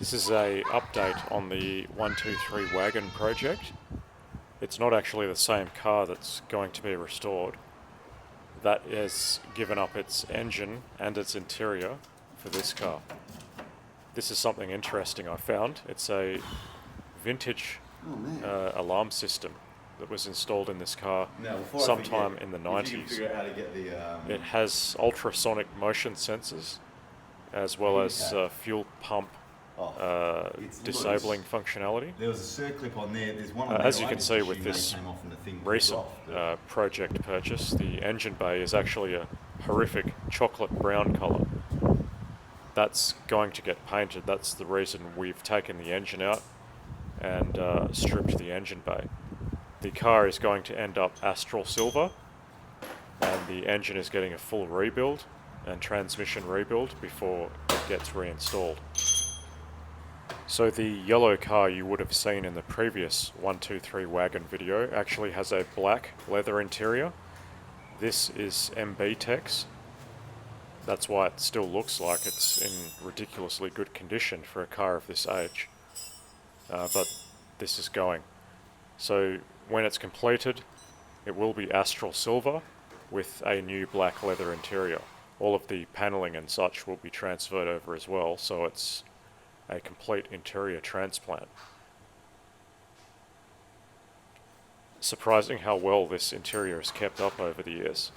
This is a update on the 123 Wagon project. It's not actually the same car that's going to be restored. That has given up its engine and its interior for this car. This is something interesting I found. It's a vintage alarm system that was installed in this car sometime in the 90s. It has ultrasonic motion sensors as well as fuel pump disabling functionality. There was a circlip on there. There's one on As you can see with this recent project purchase, the engine bay is actually a horrific chocolate brown colour. That's going to get painted. That's the reason we've taken the engine out and stripped the engine bay. The car is going to end up astral silver, and the engine is getting a full rebuild and transmission rebuild before it gets reinstalled. So the yellow car you would have seen in the previous 123 Wagon video actually has a black leather interior. This is MB Tech's. That's why it still looks like it's in ridiculously good condition for a car of this age. But this is going. So when it's completed, it will be astral silver with a new black leather interior. All of the paneling and such will be transferred over as well, so it's a complete interior transplant. Surprising how well this interior is kept up over the years.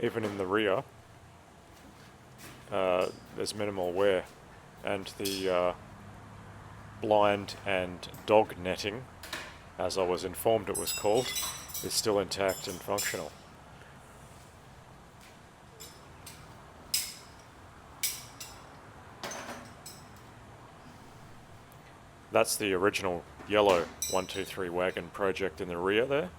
Even in the rear, there's minimal wear, and the blind and dog netting, as I was informed it was called, is still intact and functional. That's the original yellow 123 Wagon project in the rear there.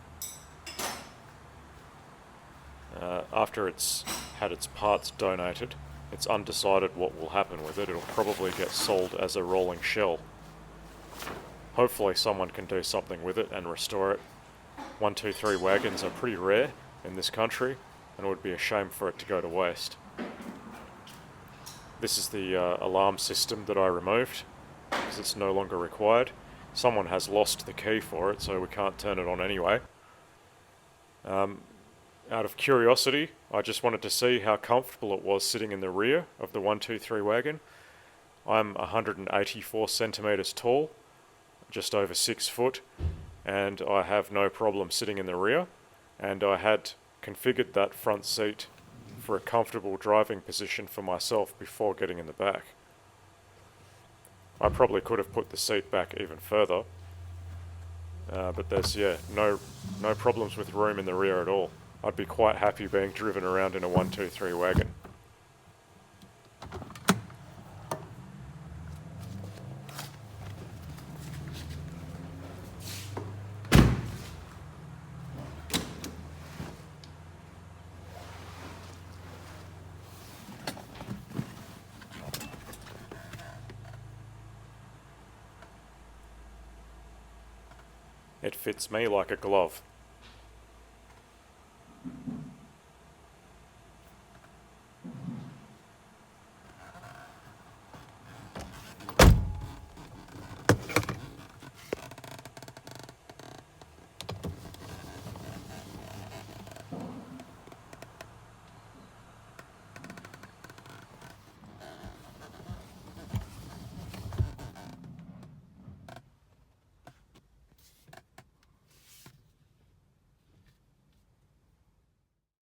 After it's had its parts donated, it's undecided what will happen with it. It'll probably get sold as a rolling shell. Hopefully someone can do something with it and restore it. 123 Wagons are pretty rare in this country, and it would be a shame for it to go to waste. This is the alarm system that I removed, because it's no longer required. Someone has lost the key for it, so we can't turn it on anyway. Out of curiosity, I just wanted to see how comfortable it was sitting in the rear of the 123 Wagon. I'm 184 centimetres tall, just over 6 foot, and I have no problem sitting in the rear, and I had configured that front seat for a comfortable driving position for myself before getting in the back. I probably could have put the seat back even further, but there's no problems with room in the rear at all. I'd be quite happy being driven around in a 123 Wagon. It fits me like a glove.